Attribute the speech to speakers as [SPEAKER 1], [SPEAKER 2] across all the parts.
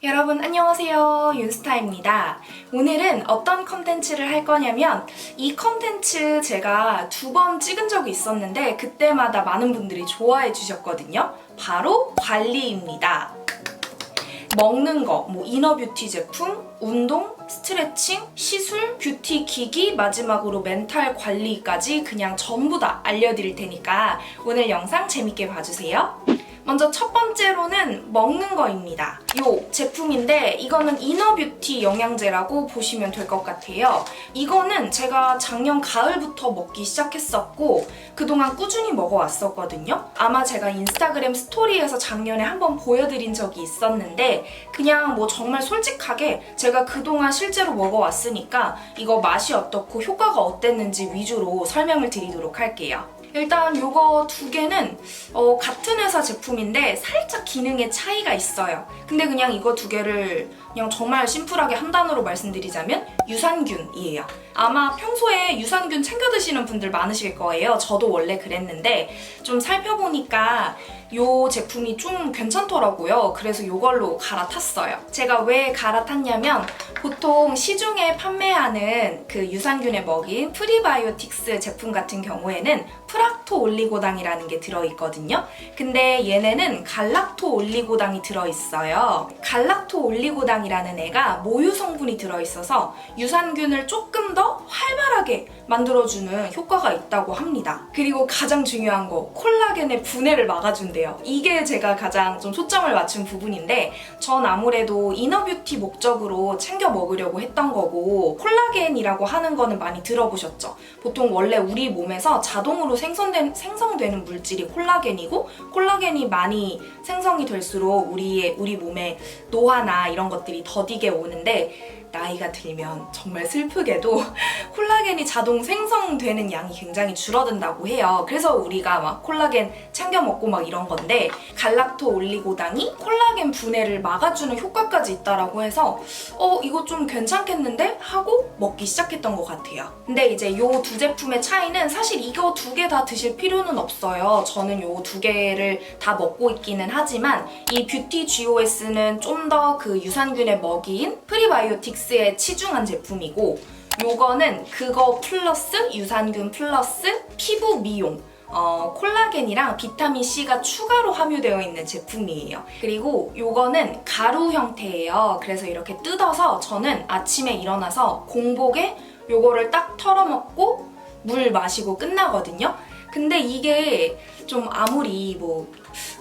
[SPEAKER 1] 여러분 안녕하세요, 윤스타입니다. 오늘은 어떤 컨텐츠를 할 거냐면 이 컨텐츠 제가 2번 찍은 적이 있었는데 그때마다 많은 분들이 좋아해 주셨거든요. 바로 관리입니다. 먹는 거, 이너뷰티 제품, 운동, 스트레칭, 시술, 뷰티 기기, 마지막으로 멘탈 관리까지 그냥 전부 다 알려드릴 테니까 오늘 영상 재밌게 봐주세요. 먼저 첫 번째로는 먹는 거입니다. 이 제품인데 이거는 이너뷰티 영양제라고 보시면 될 것 같아요. 이거는 제가 작년 가을부터 먹기 시작했었고 그동안 꾸준히 먹어왔었거든요. 아마 제가 인스타그램 스토리에서 작년에 한번 보여드린 적이 있었는데 그냥 정말 솔직하게 제가 그동안 실제로 먹어왔으니까 이거 맛이 어떻고 효과가 어땠는지 위주로 설명을 드리도록 할게요. 일단 요거 2개는 같은 회사 제품인데 살짝 기능의 차이가 있어요. 근데 그냥 이거 2개를 그냥 정말 심플하게 한 단어로 말씀드리자면 유산균이에요. 아마 평소에 유산균 챙겨 드시는 분들 많으실 거예요. 저도 원래 그랬는데 좀 살펴보니까 요 제품이 좀 괜찮더라고요. 그래서 요걸로 갈아탔어요. 제가 왜 갈아탔냐면 보통 시중에 판매하는 그 유산균에 먹인 프리바이오틱스 제품 같은 경우에는 프락토 올리고당이라는 게 들어있거든요. 근데 얘네는 갈락토 올리고당이 들어있어요. 갈락토 올리고당이라는 애가 모유 성분이 들어있어서 유산균을 조금 더 활발하게 만들어주는 효과가 있다고 합니다. 그리고 가장 중요한 거, 콜라겐의 분해를 막아준대요. 이게 제가 가장 좀 초점을 맞춘 부분인데 전 아무래도 이너뷰티 목적으로 챙겨 먹으려고 했던 거고 콜라겐이라고 하는 거는 많이 들어보셨죠? 보통 원래 우리 몸에서 자동으로 생성되는 물질이 콜라겐이고 콜라겐이 많이 생성이 될수록 우리 몸에 노화나 이런 것들이 더디게 오는데 나이가 들면 정말 슬프게도 콜라겐이 자동 생성되는 양이 굉장히 줄어든다고 해요. 그래서 우리가 막 콜라겐 챙겨 먹고 막 이런 건데 갈락토 올리고당이 콜라겐 분해를 막아주는 효과까지 있다라고 해서 이거 좀 괜찮겠는데? 하고 먹기 시작했던 것 같아요. 근데 이제 요 2제품의 차이는 사실 이거 2개 다 드실 필요는 없어요. 저는 요 2개를 다 먹고 있기는 하지만 이 뷰티 GOS는 좀 더 그 유산균에 먹인 프리바이오틱스에 치중한 제품이고 요거는 그거 플러스 유산균 플러스 피부 미용 콜라겐이랑 비타민C가 추가로 함유되어 있는 제품이에요. 그리고 요거는 가루 형태예요. 그래서 이렇게 뜯어서 저는 아침에 일어나서 공복에 요거를 딱 털어먹고 물 마시고 끝나거든요. 근데 이게 좀 아무리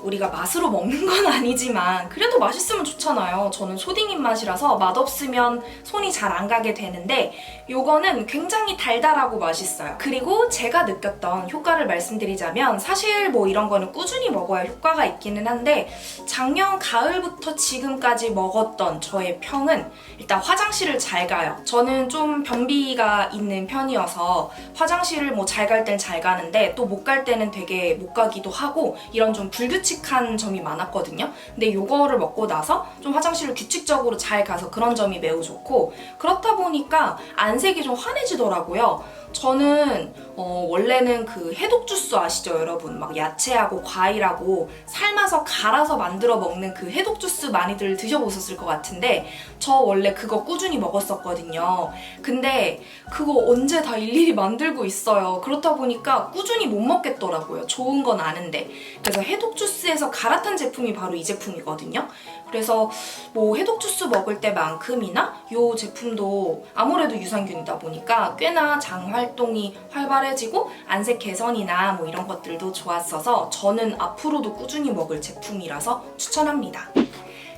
[SPEAKER 1] 우리가 맛으로 먹는 건 아니지만 그래도 맛있으면 좋잖아요. 저는 초딩 입맛이라서 맛없으면 손이 잘 안 가게 되는데 요거는 굉장히 달달하고 맛있어요. 그리고 제가 느꼈던 효과를 말씀드리자면 사실 이런 거는 꾸준히 먹어야 효과가 있기는 한데 작년 가을부터 지금까지 먹었던 저의 평은 일단 화장실을 잘 가요. 저는 좀 변비가 있는 편이어서 화장실을 잘 갈 땐 잘 가는데 또 못 갈 때는 되게 못 가기도 하고 이런 좀 불규칙한 점이 많았거든요. 근데 요거를 먹고 나서 좀 화장실을 규칙적으로 잘 가서 그런 점이 매우 좋고 그렇다 보니까 안색이 좀 환해지더라고요. 저는 원래는 그 해독 주스 아시죠, 여러분? 막 야채하고 과일하고 삶아서 갈아서 만들어 먹는 그 해독 주스 많이들 드셔보셨을 것 같은데 저 원래 그거 꾸준히 먹었었거든요. 근데 그거 언제 다 일일이 만들고 있어요. 그렇다 보니까 꾸준히 못 먹겠더라고요. 좋은 건 아는데. 그래서 해독 주스에서 갈아탄 제품이 바로 이 제품이거든요. 그래서 해독 주스 먹을 때만큼이나 이 제품도 아무래도 유산균이다 보니까 꽤나 장 활동이 활발해지고 안색 개선이나 이런 것들도 좋았어서 저는 앞으로도 꾸준히 먹을 제품이라서 추천합니다.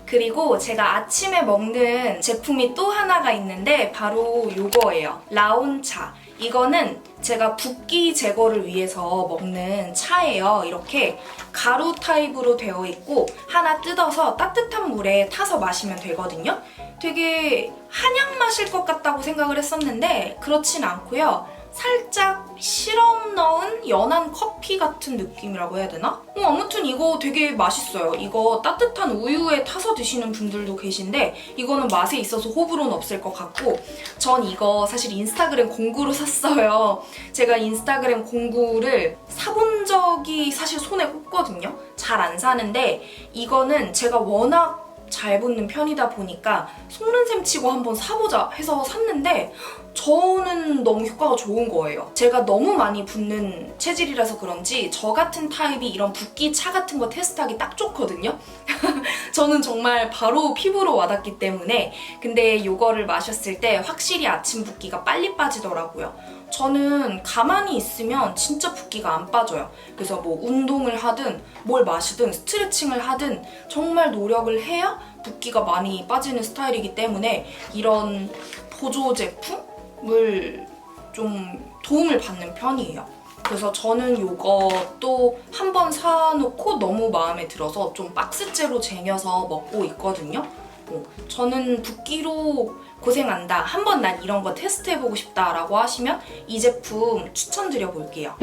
[SPEAKER 1] 그리고 제가 아침에 먹는 제품이 또 하나가 있는데 바로 요거예요. 라온차. 이거는 제가 붓기 제거를 위해서 먹는 차예요. 이렇게 가루 타입으로 되어 있고 하나 뜯어서 따뜻한 물에 타서 마시면 되거든요. 되게 한약 마실 것 같다고 생각을 했었는데 그렇진 않고요. 살짝 시럽 넣은 연한 커피 같은 느낌이라고 해야 되나? 아무튼 이거 되게 맛있어요. 이거 따뜻한 우유에 타서 드시는 분들도 계신데 이거는 맛에 있어서 호불호는 없을 것 같고 전 이거 사실 인스타그램 공구로 샀어요. 제가 인스타그램 공구를 사본 적이 사실 손에 꼽거든요. 잘 안 사는데 이거는 제가 워낙 잘 붙는 편이다 보니까 속는 셈 치고 한번 사보자 해서 샀는데 저는 너무 효과가 좋은 거예요. 제가 너무 많이 붓는 체질이라서 그런지 저 같은 타입이 이런 붓기 차 같은 거 테스트하기 딱 좋거든요. 저는 정말 바로 피부로 와닿기 때문에. 근데 이거를 마셨을 때 확실히 아침 붓기가 빨리 빠지더라고요. 저는 가만히 있으면 진짜 붓기가 안 빠져요. 그래서 뭐 운동을 하든 뭘 마시든 스트레칭을 하든 정말 노력을 해야 붓기가 많이 빠지는 스타일이기 때문에 이런 보조 제품을 좀 도움을 받는 편이에요. 그래서 저는 이것도 한번 사놓고 너무 마음에 들어서 좀 박스째로 쟁여서 먹고 있거든요. 저는 붓기로 고생한다, 한번 난 이런 거 테스트해보고 싶다 라고 하시면 이 제품 추천드려 볼게요.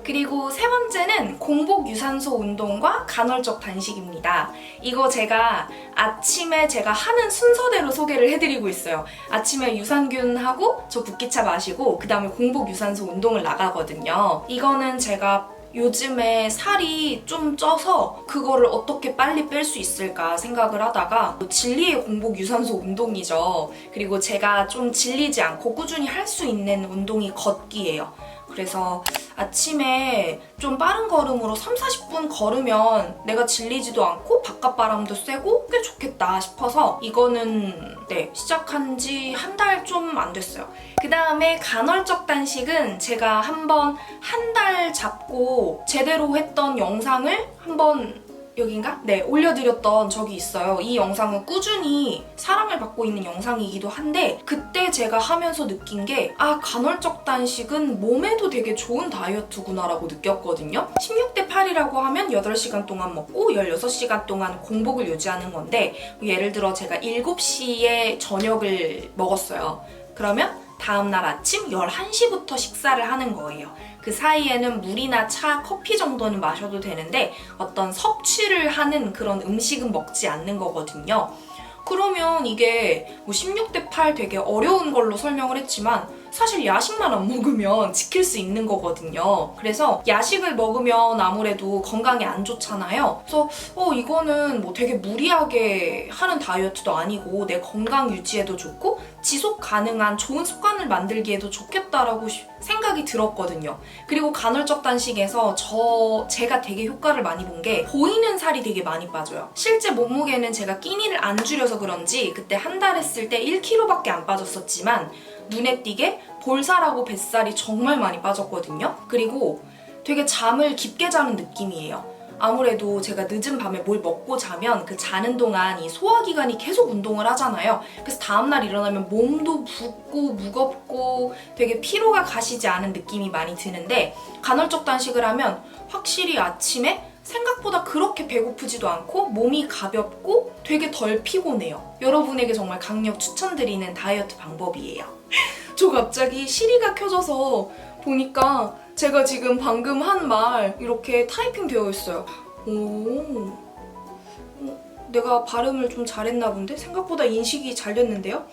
[SPEAKER 1] 그리고 세 번째는 공복 유산소 운동과 간헐적 단식입니다. 이거 제가 아침에 제가 하는 순서대로 소개를 해드리고 있어요. 아침에 유산균하고 저 붓기차 마시고 그 다음에 공복 유산소 운동을 나가거든요. 이거는 제가 요즘에 살이 좀 쪄서 그거를 어떻게 빨리 뺄 수 있을까 생각을 하다가 진리의 공복 유산소 운동이죠. 그리고 제가 좀 질리지 않고 꾸준히 할 수 있는 운동이 걷기예요. 그래서 아침에 좀 빠른 걸음으로 30-40분 걸으면 내가 질리지도 않고 바깥바람도 쐬고 꽤 좋겠다 싶어서 이거는 시작한 지 한 달 좀 안 됐어요. 그 다음에 간헐적 단식은 제가 한번 한 달 잡고 제대로 했던 영상을 한번 여긴가? 네, 올려드렸던 적이 있어요. 이 영상은 꾸준히 사랑을 받고 있는 영상이기도 한데 그때 제가 하면서 느낀 게 간헐적 단식은 몸에도 되게 좋은 다이어트구나 라고 느꼈거든요. 16대 8이라고 하면 8시간 동안 먹고 16시간 동안 공복을 유지하는 건데 예를 들어 제가 7시에 저녁을 먹었어요. 그러면 다음날 아침 11시부터 식사를 하는 거예요. 그 사이에는 물이나 차, 커피 정도는 마셔도 되는데 어떤 섭취를 하는 그런 음식은 먹지 않는 거거든요. 그러면 이게 뭐 16대 8 되게 어려운 걸로 설명을 했지만 사실 야식만 안 먹으면 지킬 수 있는 거거든요. 그래서 야식을 먹으면 아무래도 건강에 안 좋잖아요. 그래서 이거는 뭐 되게 무리하게 하는 다이어트도 아니고 내 건강 유지에도 좋고 지속 가능한 좋은 습관을 만들기에도 좋겠다라고 생각이 들었거든요. 그리고 간헐적 단식에서 제가 되게 효과를 많이 본 게 보이는 살이 되게 많이 빠져요. 실제 몸무게는 제가 끼니를 안 줄여서 그런지 그때 한 달 했을 때 1kg밖에 안 빠졌었지만 눈에 띄게 볼살하고 뱃살이 정말 많이 빠졌거든요. 그리고 되게 잠을 깊게 자는 느낌이에요. 아무래도 제가 늦은 밤에 뭘 먹고 자면 그 자는 동안 이 소화기관이 계속 운동을 하잖아요. 그래서 다음날 일어나면 몸도 붓고 무겁고 되게 피로가 가시지 않은 느낌이 많이 드는데 간헐적 단식을 하면 확실히 아침에 생각보다 그렇게 배고프지도 않고 몸이 가볍고 되게 덜 피곤해요. 여러분에게 정말 강력 추천드리는 다이어트 방법이에요. 저 갑자기 시리가 켜져서 보니까 제가 지금 방금 한 말 이렇게 타이핑 되어 있어요. 내가 발음을 좀 잘했나 본데? 생각보다 인식이 잘 됐는데요?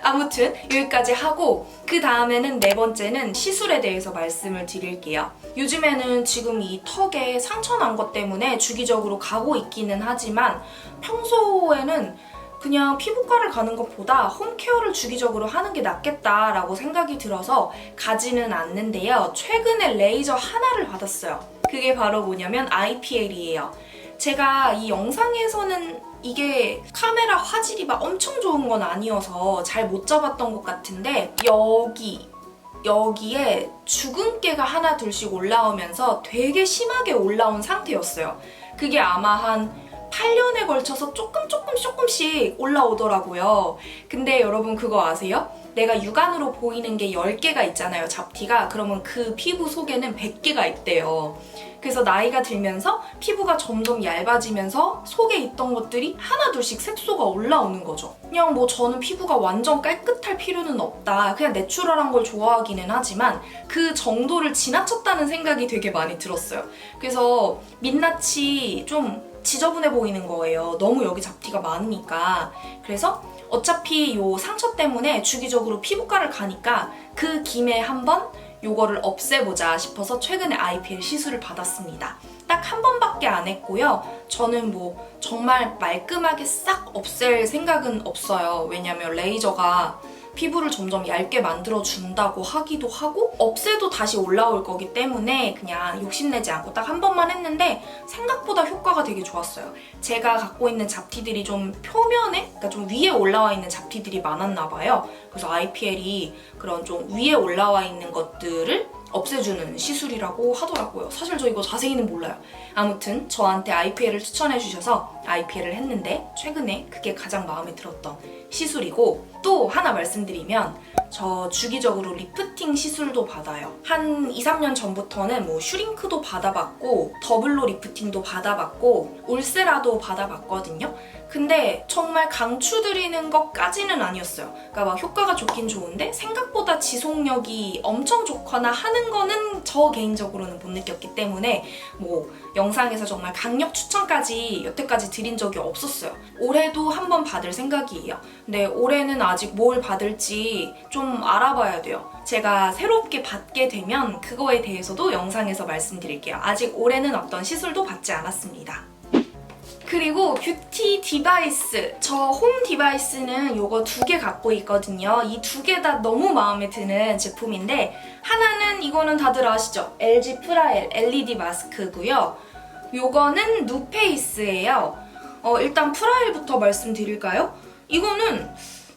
[SPEAKER 1] 아무튼 여기까지 하고 그 다음에는 네 번째는 시술에 대해서 말씀을 드릴게요. 요즘에는 지금 이 턱에 상처 난 것 때문에 주기적으로 가고 있기는 하지만 평소에는 그냥 피부과를 가는 것보다 홈케어를 주기적으로 하는 게 낫겠다라고 생각이 들어서 가지는 않는데요. 최근에 레이저 하나를 받았어요. 그게 바로 뭐냐면 IPL이에요. 제가 이 영상에서는 이게 카메라 화질이 막 엄청 좋은 건 아니어서 잘 못 잡았던 것 같은데 여기에 주근깨가 하나 둘씩 올라오면서 되게 심하게 올라온 상태였어요. 그게 아마 한 8년에 걸쳐서 조금씩 올라오더라고요. 근데 여러분 그거 아세요? 내가 육안으로 보이는 게 10개가 있잖아요, 잡티가. 그러면 그 피부 속에는 100개가 있대요. 그래서 나이가 들면서 피부가 점점 얇아지면서 속에 있던 것들이 하나둘씩 색소가 올라오는 거죠. 그냥 뭐 저는 피부가 완전 깨끗할 필요는 없다. 그냥 내추럴한 걸 좋아하기는 하지만 그 정도를 지나쳤다는 생각이 되게 많이 들었어요. 그래서 민낯이 좀 지저분해 보이는 거예요. 너무 여기 잡티가 많으니까. 그래서 어차피 요 상처 때문에 주기적으로 피부과를 가니까 그 김에 한번 요거를 없애보자 싶어서 최근에 IPL 시술을 받았습니다. 딱 한 번밖에 안 했고요. 저는 뭐 정말 말끔하게 싹 없앨 생각은 없어요. 왜냐면 레이저가 피부를 점점 얇게 만들어준다고 하기도 하고 없애도 다시 올라올 거기 때문에 그냥 욕심내지 않고 딱 한 번만 했는데 생각보다 효과가 되게 좋았어요. 제가 갖고 있는 잡티들이 좀 표면에, 그러니까 좀 위에 올라와 있는 잡티들이 많았나 봐요. 그래서 IPL이 그런 좀 위에 올라와 있는 것들을 없애주는 시술이라고 하더라고요. 사실 저 이거 자세히는 몰라요. 아무튼 저한테 IPL을 추천해 주셔서 IPL을 했는데 최근에 그게 가장 마음에 들었던 시술이고, 또 하나 말씀드리면 저 주기적으로 리프팅 시술도 받아요. 한 2, 3년 전부터는 뭐 슈링크도 받아봤고 더블로 리프팅도 받아봤고 울세라도 받아봤거든요. 근데 정말 강추드리는 것까지는 아니었어요. 그러니까 막 효과가 좋긴 좋은데 생각보다 지속력이 엄청 좋거나 하는 거는 저 개인적으로는 못 느꼈기 때문에 뭐 영상에서 정말 강력 추천까지 여태까지 드린 적이 없었어요. 올해도 한번 받을 생각이에요. 근데 올해는 아직 뭘 받을지 좀 알아봐야 돼요. 제가 새롭게 받게 되면 그거에 대해서도 영상에서 말씀드릴게요. 아직 올해는 어떤 시술도 받지 않았습니다. 그리고 뷰티 디바이스, 저 홈 디바이스는 요거 2개 갖고 있거든요. 이 2개 다 너무 마음에 드는 제품인데, 하나는 이거는 다들 아시죠? LG 프라엘 LED 마스크고요. 요거는 누페이스예요. 일단 프라엘부터 말씀드릴까요? 이거는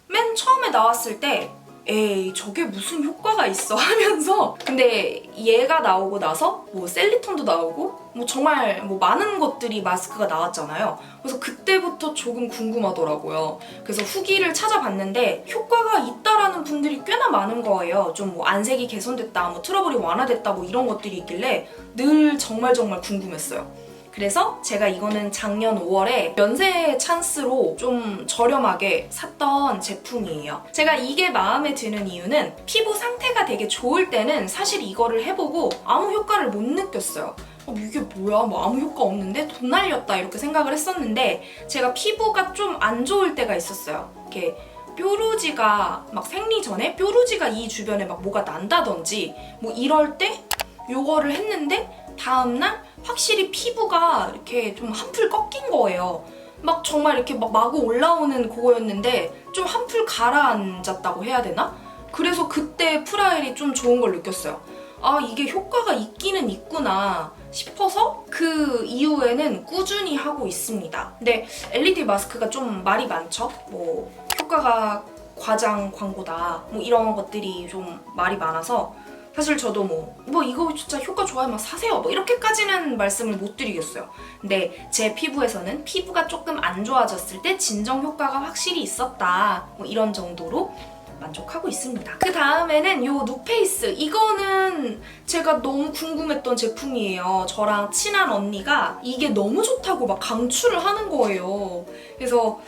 [SPEAKER 1] 맨 처음에 나왔을 때 에이 저게 무슨 효과가 있어 하면서, 근데 얘가 나오고 나서 뭐 셀리톤도 나오고 뭐 정말 뭐 많은 것들이 마스크가 나왔잖아요. 그래서 그때부터 조금 궁금하더라고요. 그래서 후기를 찾아봤는데 효과가 있다라는 분들이 꽤나 많은 거예요. 좀 뭐 안색이 개선됐다, 뭐 트러블이 완화됐다, 뭐 이런 것들이 있길래 늘 정말 궁금했어요. 그래서 제가 이거는 작년 5월에 면세 찬스로 좀 저렴하게 샀던 제품이에요. 제가 이게 마음에 드는 이유는 피부 상태가 되게 좋을 때는 사실 이거를 해보고 아무 효과를 못 느꼈어요. 이게 뭐야? 뭐 아무 효과 없는데? 돈 날렸다 이렇게 생각을 했었는데, 제가 피부가 좀 안 좋을 때가 있었어요. 이렇게 뾰루지가 막 생리 전에 뾰루지가 이 주변에 막 뭐가 난다든지 뭐 이럴 때 요거를 했는데 다음날 확실히 피부가 이렇게 좀 한풀 꺾인 거예요. 막 정말 이렇게 막 마구 올라오는 그거였는데 좀 한풀 가라앉았다고 해야 되나? 그래서 그때 프라엘이 좀 좋은 걸 느꼈어요. 아, 이게 효과가 있기는 있구나 싶어서 그 이후에는 꾸준히 하고 있습니다. 근데 LED 마스크가 좀 말이 많죠? 뭐 효과가 과장 광고다 뭐 이런 것들이 좀 말이 많아서 사실 저도 뭐 이거 진짜 효과 좋아요 막 사세요 뭐 이렇게까지는 말씀을 못 드리겠어요. 근데 제 피부에서는 피부가 조금 안 좋아졌을 때 진정 효과가 확실히 있었다, 뭐 이런 정도로 만족하고 있습니다. 그 다음에는 요 누페이스, 이거는 제가 너무 궁금했던 제품이에요. 저랑 친한 언니가 이게 너무 좋다고 막 강추를 하는 거예요. 그래서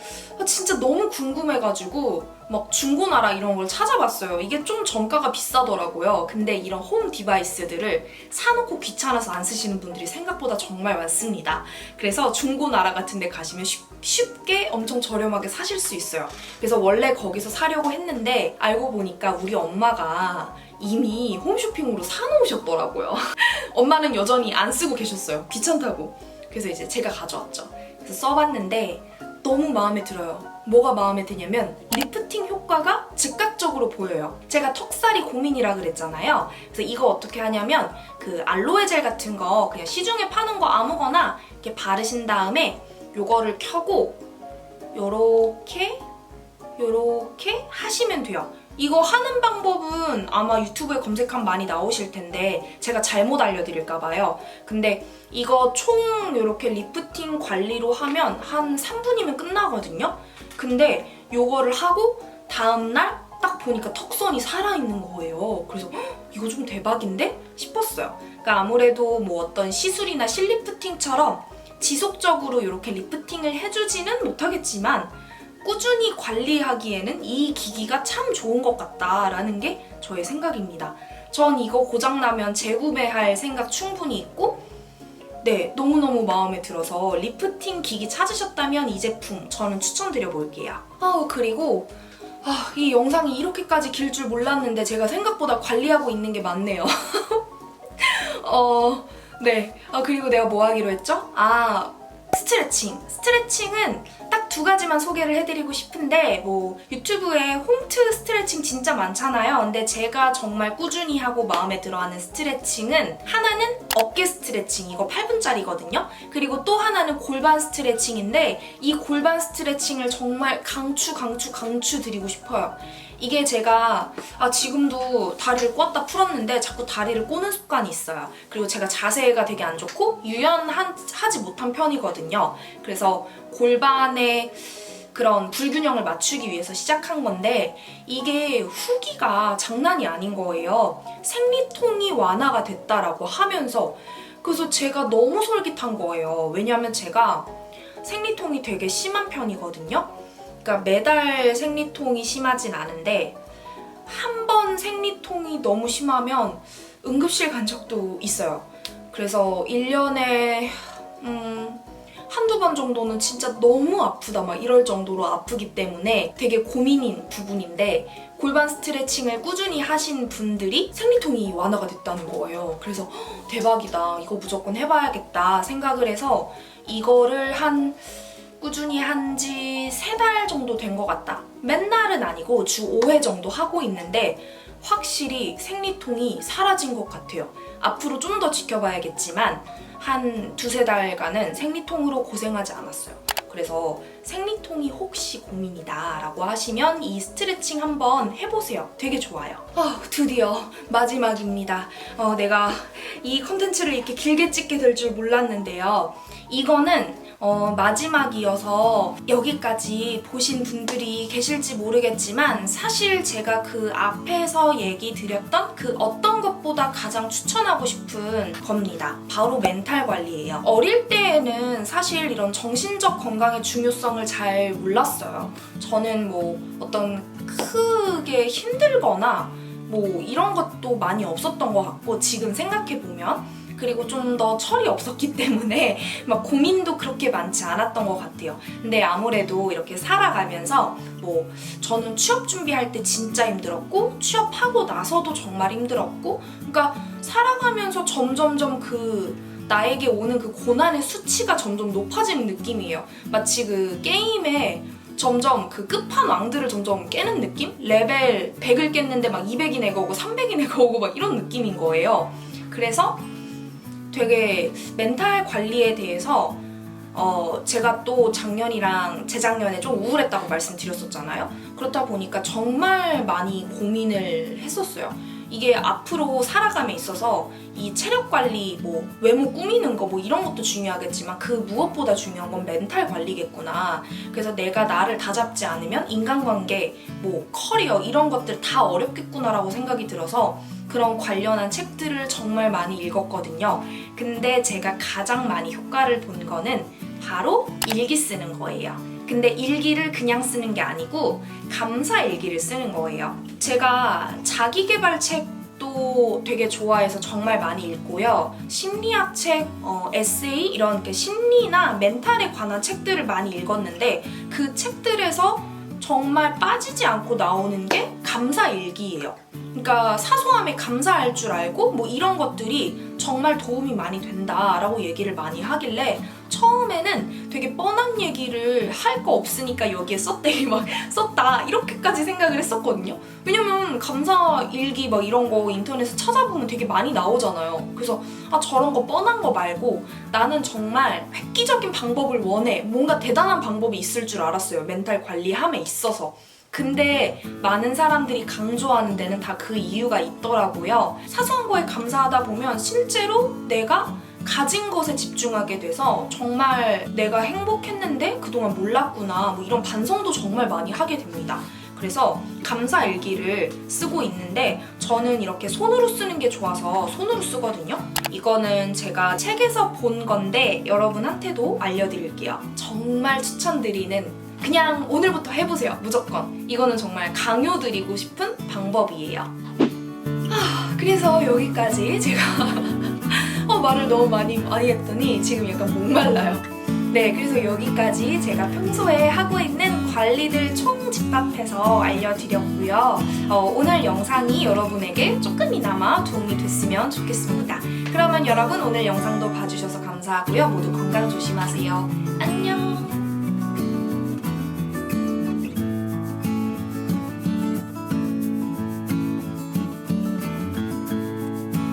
[SPEAKER 1] 진짜 너무 궁금해가지고 막 중고나라 이런 걸 찾아봤어요. 이게 좀 정가가 비싸더라고요. 근데 이런 홈 디바이스들을 사놓고 귀찮아서 안 쓰시는 분들이 생각보다 정말 많습니다. 그래서 중고나라 같은 데 가시면 쉽게 엄청 저렴하게 사실 수 있어요. 그래서 원래 거기서 사려고 했는데 알고 보니까 우리 엄마가 이미 홈쇼핑으로 사놓으셨더라고요. 엄마는 여전히 안 쓰고 계셨어요. 귀찮다고. 그래서 이제 제가 가져왔죠. 그래서 써봤는데 너무 마음에 들어요. 뭐가 마음에 드냐면 리프팅 효과가 즉각적으로 보여요. 제가 턱살이 고민이라 그랬잖아요. 그래서 이거 어떻게 하냐면 그 알로에 젤 같은 거 그냥 시중에 파는 거 아무거나 이렇게 바르신 다음에 요거를 켜고 요렇게 하시면 돼요. 이거 하는 방법은 아마 유튜브에 검색하면 많이 나오실 텐데 제가 잘못 알려드릴까봐요. 근데 이거 총 이렇게 리프팅 관리로 하면 한 3분이면 끝나거든요. 근데 요거를 하고 다음날 딱 보니까 턱선이 살아있는 거예요. 그래서 이거 좀 대박인데? 싶었어요. 그러니까 아무래도 뭐 어떤 시술이나 실리프팅처럼 지속적으로 이렇게 리프팅을 해주지는 못하겠지만 꾸준히 관리하기에는 이 기기가 참 좋은 것 같다라는 게 저의 생각입니다. 전 이거 고장나면 재구매할 생각 충분히 있고, 네, 너무너무 마음에 들어서 리프팅 기기 찾으셨다면 이 제품 저는 추천드려 볼게요. 그리고 이 영상이 이렇게까지 길 줄 몰랐는데 제가 생각보다 관리하고 있는 게 많네요. 네. 그리고 내가 뭐 하기로 했죠? 스트레칭. 스트레칭은 딱 2가지만 소개를 해드리고 싶은데 뭐 유튜브에 홈트 스트레칭 진짜 많잖아요. 근데 제가 정말 꾸준히 하고 마음에 들어하는 스트레칭은 하나는 어깨 스트레칭, 이거 8분짜리거든요. 그리고 또 하나는 골반 스트레칭인데 이 골반 스트레칭을 정말 강추 드리고 싶어요. 이게 제가 지금도 다리를 꼬았다 풀었는데 자꾸 다리를 꼬는 습관이 있어요. 그리고 제가 자세가 되게 안 좋고 유연하지 못한 편이거든요. 그래서 골반의 그런 불균형을 맞추기 위해서 시작한 건데 이게 후기가 장난이 아닌 거예요. 생리통이 완화가 됐다라고 하면서 그래서 제가 너무 솔깃한 거예요. 왜냐면 제가 생리통이 되게 심한 편이거든요. 그러니까 매달 생리통이 심하진 않은데 한 번 생리통이 너무 심하면 응급실 간 적도 있어요. 그래서 1년에 한두 번 정도는 진짜 너무 아프다 막 이럴 정도로 아프기 때문에 되게 고민인 부분인데 골반 스트레칭을 꾸준히 하신 분들이 생리통이 완화가 됐다는 거예요. 그래서 대박이다. 이거 무조건 해봐야겠다 생각을 해서 이거를 꾸준히 한 지 3달 정도 된 것 같다. 맨날은 아니고 주 5회 정도 하고 있는데 확실히 생리통이 사라진 것 같아요. 앞으로 좀 더 지켜봐야겠지만 한 2-3달간은 생리통으로 고생하지 않았어요. 그래서 생리통이 혹시 고민이다 라고 하시면 이 스트레칭 한번 해보세요. 되게 좋아요. 드디어 마지막입니다. 내가 이 컨텐츠를 이렇게 길게 찍게 될 줄 몰랐는데요. 이거는 마지막이어서 여기까지 보신 분들이 계실지 모르겠지만 사실 제가 그 앞에서 얘기 드렸던 그 어떤 것보다 가장 추천하고 싶은 겁니다. 바로 멘탈 관리예요. 어릴 때에는 사실 이런 정신적 건강의 중요성을 잘 몰랐어요. 저는 뭐 어떤 크게 힘들거나 뭐 이런 것도 많이 없었던 것 같고 지금 생각해보면 그리고 좀 더 철이 없었기 때문에 막 고민도 그렇게 많지 않았던 것 같아요. 근데 아무래도 이렇게 살아가면서 뭐 저는 취업 준비할 때 진짜 힘들었고 취업하고 나서도 정말 힘들었고 그러니까 살아가면서 점점점 나에게 오는 그 고난의 수치가 점점 높아지는 느낌이에요. 마치 그 게임에 점점 그 끝판왕들을 점점 깨는 느낌? 레벨 100을 깼는데 막 200이 내가 오고 300이 내가 오고 막 이런 느낌인 거예요. 그래서 되게 멘탈 관리에 대해서 제가 또 작년이랑 재작년에 좀 우울했다고 말씀드렸었잖아요. 그렇다 보니까 정말 많이 고민을 했었어요. 이게 앞으로 살아감에 있어서 이 체력 관리, 뭐 외모 꾸미는 거 뭐 이런 것도 중요하겠지만 그 무엇보다 중요한 건 멘탈 관리겠구나. 그래서 내가 나를 다잡지 않으면 인간관계, 뭐 커리어 이런 것들 다 어렵겠구나라고 생각이 들어서 그런 관련한 책들을 정말 많이 읽었거든요. 근데 제가 가장 많이 효과를 본 거는 바로 일기 쓰는 거예요. 근데 일기를 그냥 쓰는 게 아니고 감사 일기를 쓰는 거예요. 제가 자기계발 책도 되게 좋아해서 정말 많이 읽고요. 심리학 책, 에세이 이런 심리나 멘탈에 관한 책들을 많이 읽었는데 그 책들에서 정말 빠지지 않고 나오는 게 감사 일기예요. 그러니까 사소함에 감사할 줄 알고 뭐 이런 것들이 정말 도움이 많이 된다라고 얘기를 많이 하길래 처음에는 되게 뻔한 얘기를 할 거 없으니까 여기에 썼다 이렇게까지 생각을 했었거든요. 왜냐면 감사 일기 막 이런 거 인터넷에 찾아보면 되게 많이 나오잖아요. 그래서 저런 거 뻔한 거 말고 나는 정말 획기적인 방법을 원해. 뭔가 대단한 방법이 있을 줄 알았어요. 멘탈 관리함에 있어서. 근데 많은 사람들이 강조하는 데는 다 그 이유가 있더라고요. 사소한 거에 감사하다 보면 실제로 내가 가진 것에 집중하게 돼서 정말 내가 행복했는데 그동안 몰랐구나 뭐 이런 반성도 정말 많이 하게 됩니다. 그래서 감사 일기를 쓰고 있는데 저는 이렇게 손으로 쓰는 게 좋아서 손으로 쓰거든요. 이거는 제가 책에서 본 건데 여러분한테도 알려드릴게요. 정말 추천드리는 그냥 오늘부터 해보세요. 무조건. 이거는 정말 강요드리고 싶은 방법이에요. 그래서 여기까지 제가 말을 너무 많이 했더니 지금 약간 목말라요. 네, 그래서 여기까지 제가 평소에 하고 있는 관리들 총집합해서 알려드렸고요. 오늘 영상이 여러분에게 조금이나마 도움이 됐으면 좋겠습니다. 그러면 여러분 오늘 영상도 봐주셔서 감사하고요. 모두 건강 조심하세요. 안녕!